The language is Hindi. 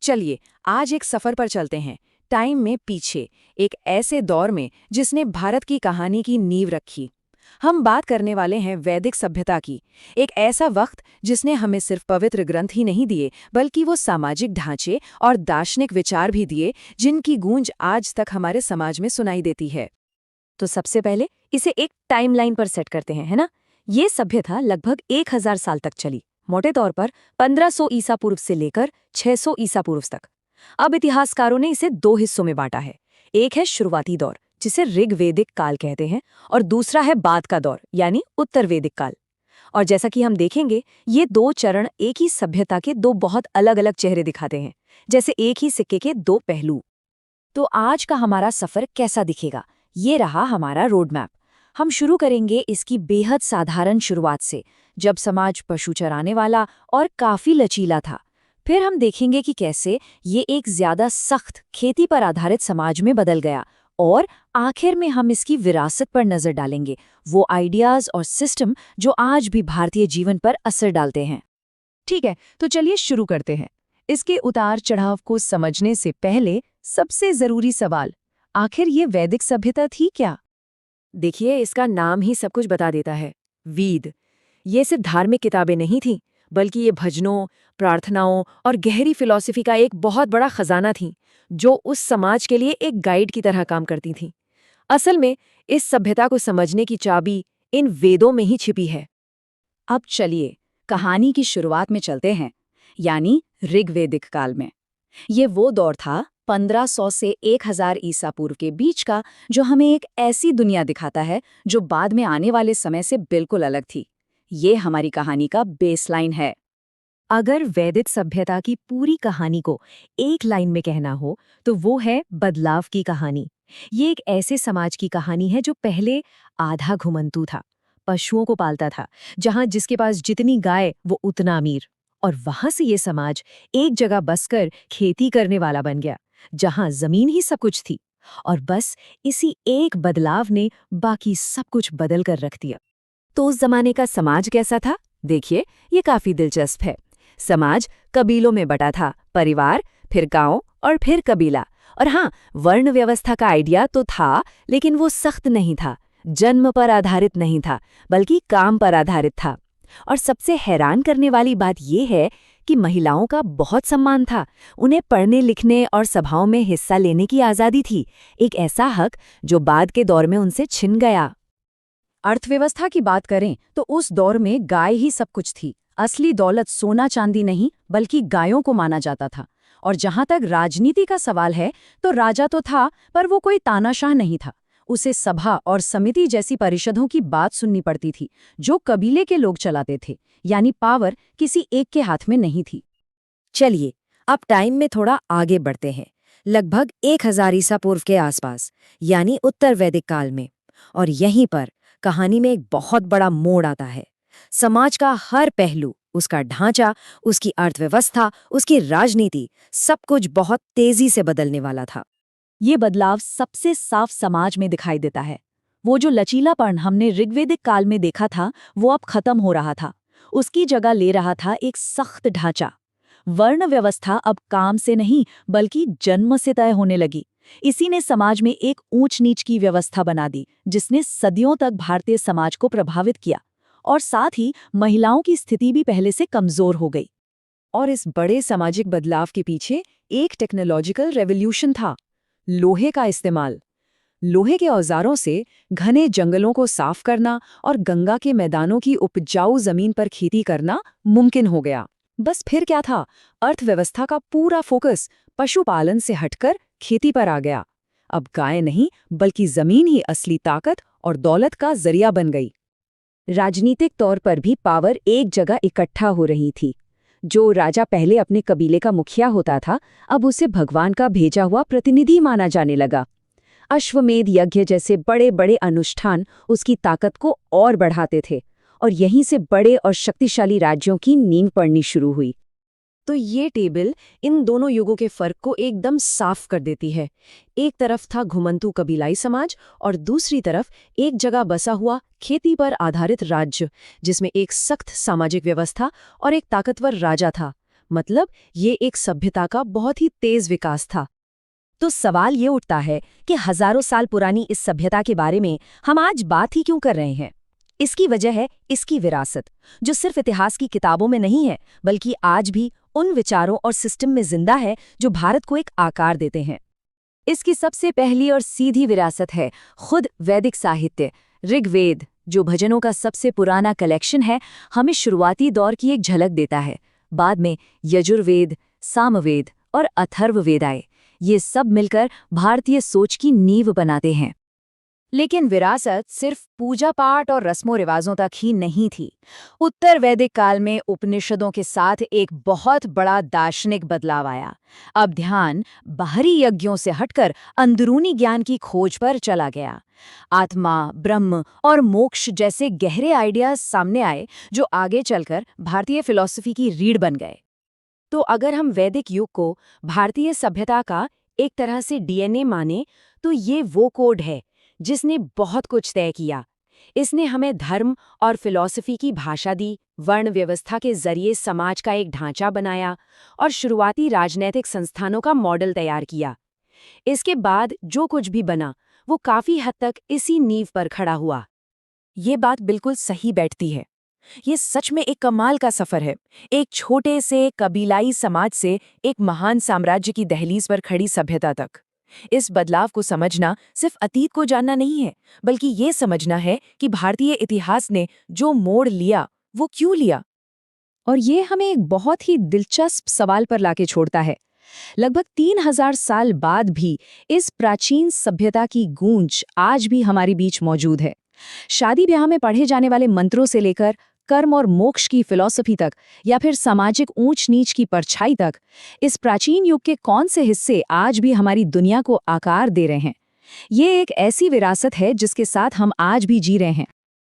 चलिए आज एक सफर पर चलते हैं, टाइम में पीछे, एक ऐसे दौर में जिसने भारत की कहानी की नींव रखी। हम बात करने वाले हैं वैदिक सभ्यता की, एक ऐसा वक्त जिसने हमें सिर्फ पवित्र ग्रंथ ही नहीं दिए, बल्कि वो सामाजिक ढांचे और दार्शनिक विचार भी दिए जिनकी गूंज आज तक हमारे समाज में सुनाई देती है। तो सबसे पहले इसे एक टाइमलाइन पर सेट करते हैं, है ना। ये सभ्यता लगभग 1000 साल तक चली, मोटे तौर पर 1500 ईसा पूर्व से लेकर 600 ईसा पूर्व तक। अब इतिहासकारों ने इसे दो हिस्सों में बांटा है। एक है शुरुआती दौर, जिसे ऋग्वेदिक काल कहते हैं, और दूसरा है बाद का दौर, यानी उत्तर वैदिक काल। और जैसा कि हम देखेंगे, ये दो चरण एक ही सभ्यता के दो बहुत अलग अलग चेहरे दिखाते हैं, जैसे एक ही सिक्के के दो पहलू। तो आज का हमारा सफर कैसा दिखेगा? ये रहा हमारा रोड मैप। हम शुरू करेंगे इसकी बेहद साधारण शुरुआत से, जब समाज पशु चराने वाला और काफी लचीला था। फिर हम देखेंगे कि कैसे ये एक ज्यादा सख्त खेती पर आधारित समाज में बदल गया, और आखिर में हम इसकी विरासत पर नजर डालेंगे, वो आइडियाज और सिस्टम जो आज भी भारतीय जीवन पर असर डालते हैं। ठीक है, तो चलिए शुरू करते हैं। इसके उतार चढ़ाव को समझने से पहले सबसे जरूरी सवाल, आखिर ये वैदिक सभ्यता थी क्या? देखिए, इसका नाम ही सब कुछ बता देता है। वेद। ये सिर्फ धार्मिक किताबें नहीं थीं, बल्कि ये भजनों, प्रार्थनाओं और गहरी फिलॉसफी का एक बहुत बड़ा खजाना थीं, जो उस समाज के लिए एक गाइड की तरह काम करती थीं। असल में इस सभ्यता को समझने की चाबी इन वेदों में ही छिपी है। अब चलिए कहानी की शुरुआत में चलते हैं, यानी ऋग्वेदिक काल में। ये वो दौर था 1500 से 1000 ईसा पूर्व के बीच का, जो हमें एक ऐसी दुनिया दिखाता है जो बाद में आने वाले समय से बिल्कुल अलग थी। ये हमारी कहानी का बेसलाइन है। अगर वैदिक सभ्यता की पूरी कहानी को एक लाइन में कहना हो, तो वो है बदलाव की कहानी। ये एक ऐसे समाज की कहानी है जो पहले आधा घुमंतू था, पशुओं को पालता था, जहां जिसके पास जितनी गाय वो उतना अमीर। और वहां से ये समाज एक जगह बसकर खेती करने वाला बन गया, जहां जमीन ही सब कुछ थी। और बस इसी एक बदलाव ने बाकी सब कुछ बदल कर रख दिया। तो उस जमाने का समाज कैसा था? देखिए, ये काफी दिलचस्प है। समाज कबीलों में बटा था, परिवार, फिर गांव और फिर कबीला। और हाँ, वर्ण व्यवस्था का आइडिया तो था, लेकिन वो सख्त नहीं था, जन्म पर आधारित नहीं था, बल्कि काम पर आधारित था। और सबसे हैरान करने वाली बात यह है कि महिलाओं का बहुत सम्मान था। उन्हें पढ़ने लिखने और सभाओं में हिस्सा लेने की आज़ादी थी, एक ऐसा हक जो बाद के दौर में उनसे छिन गया। अर्थव्यवस्था की बात करें तो उस दौर में गाय ही सब कुछ थी। असली दौलत सोना चांदी नहीं, बल्कि गायों को माना जाता था। और जहां तक राजनीति का सवाल है, तो राजा तो था, पर वो कोई तानाशाह नहीं था। उसे सभा और समिति जैसी परिषदों की बात सुननी पड़ती थी, जो कबीले के लोग चलाते थे, यानी पावर किसी एक के हाथ में नहीं थी। चलिए, अब टाइम में थोड़ा आगे बढ़ते हैं, लगभग 1000 ईसा पूर्व के आसपास, यानी उत्तर वैदिक काल में। और यहीं पर कहानी में एक बहुत बड़ा मोड़ आता है। समाज का हर पहलू, उसका ढांचा, उसकी अर्थव्यवस्था, उसकी राजनीति, सब कुछ बहुत तेजी से बदलने वाला था। ये बदलाव सबसे साफ समाज में दिखाई देता है। वो जो लचीलापन हमने ऋग्वेदिक काल में देखा था, वो अब खत्म हो रहा था। उसकी जगह ले रहा था एक सख्त ढांचा। वर्ण व्यवस्था अब काम से नहीं, बल्कि जन्म से तय होने लगी। इसी ने समाज में एक ऊंच नीच की व्यवस्था बना दी, जिसने सदियों तक भारतीय समाज को प्रभावित किया। और साथ ही महिलाओं की स्थिति भी पहले से कमजोर हो गई। और इस बड़े सामाजिक बदलाव के पीछे एक टेक्नोलॉजिकल रेवोल्यूशन था, लोहे का इस्तेमाल। लोहे के औजारों से घने जंगलों को साफ करना और गंगा के मैदानों की उपजाऊ जमीन पर खेती करना मुमकिन हो गया। बस फिर क्या था, अर्थव्यवस्था का पूरा फोकस पशुपालन से हटकर खेती पर आ गया। अब गाय नहीं, बल्कि जमीन ही असली ताकत और दौलत का जरिया बन गई। राजनीतिक तौर पर भी पावर एक जगह इकट्ठा हो रही थी। जो राजा पहले अपने कबीले का मुखिया होता था, अब उसे भगवान का भेजा हुआ प्रतिनिधि माना जाने लगा। अश्वमेध यज्ञ जैसे बड़े बड़े अनुष्ठान उसकी ताकत को और बढ़ाते थे, और यहीं से बड़े और शक्तिशाली राज्यों की नींव पड़नी शुरू हुई। तो ये टेबल इन दोनों युगों के फर्क को एकदम साफ कर देती है। एक तरफ था घुमंतू कबीलाई समाज, और दूसरी तरफ एक जगह बसा हुआ खेती पर आधारित राज्य, जिसमें एक सख्त सामाजिक व्यवस्था और एक ताकतवर राजा था। मतलब ये एक सभ्यता का बहुत ही तेज विकास था। तो सवाल ये उठता है कि हजारों साल पुरानी इस सभ्यता के बारे में हम आज बात ही क्यों कर रहे हैं। इसकी वजह है इसकी विरासत, जो सिर्फ इतिहास की किताबों में नहीं है बल्कि आज भी उन विचारों और सिस्टम में जिंदा है जो भारत को एक आकार देते हैं। इसकी सबसे पहली और सीधी विरासत है खुद वैदिक साहित्य। ऋग्वेद, जो भजनों का सबसे पुराना कलेक्शन है, हमें शुरुआती दौर की एक झलक देता है। बाद में यजुर्वेद, सामवेद और अथर्ववेद आए। ये सब मिलकर भारतीय सोच की नींव बनाते हैं। लेकिन विरासत सिर्फ पूजा पाठ और रस्मों रिवाजों तक ही नहीं थी। उत्तर वैदिक काल में उपनिषदों के साथ एक बहुत बड़ा दार्शनिक बदलाव आया। अब ध्यान बाहरी यज्ञों से हटकर अंदरूनी ज्ञान की खोज पर चला गया। आत्मा, ब्रह्म और मोक्ष जैसे गहरे आइडियाज सामने आए, जो आगे चलकर भारतीय फिलॉसफी की रीढ़ बन गए। तो अगर हम वैदिक युग को भारतीय सभ्यता का एक तरह से डीएनए माने, तो ये वो कोड है जिसने बहुत कुछ तय किया। इसने हमें धर्म और फिलॉसफी की भाषा दी, वर्ण व्यवस्था के जरिए समाज का एक ढांचा बनाया और शुरुआती राजनैतिक संस्थानों का मॉडल तैयार किया। इसके बाद जो कुछ भी बना, वो काफी हद तक इसी नींव पर खड़ा हुआ। ये बात बिल्कुल सही बैठती है। ये सच में एक कमाल का सफर है, एक छोटे से कबीलाई समाज से एक महान साम्राज्य की दहलीज पर खड़ी सभ्यता तक। इस बदलाव को समझना सिर्फ अतीत को जानना नहीं है, बल्कि ये समझना है कि भारतीय इतिहास ने जो मोड़ लिया, वो क्यों लिया। और ये हमें एक बहुत ही दिलचस्प सवाल पर लाके छोड़ता है। लगभग 3000 साल बाद भी इस प्राचीन सभ्यता की गूंज आज भी हमारे बीच मौजूद है। शादी ब्याह में पढ़े जाने वाले मंत्रों से लेकर कर्म और मोक्ष की फिलॉसफी तक, या फिर सामाजिक ऊंच नीच की परछाई तक, इस प्राचीन युग के कौन से हिस्से आज भी हमारी दुनिया को आकार दे रहे हैं। ये एक ऐसी विरासत है जिसके साथ हम आज भी जी रहे हैं।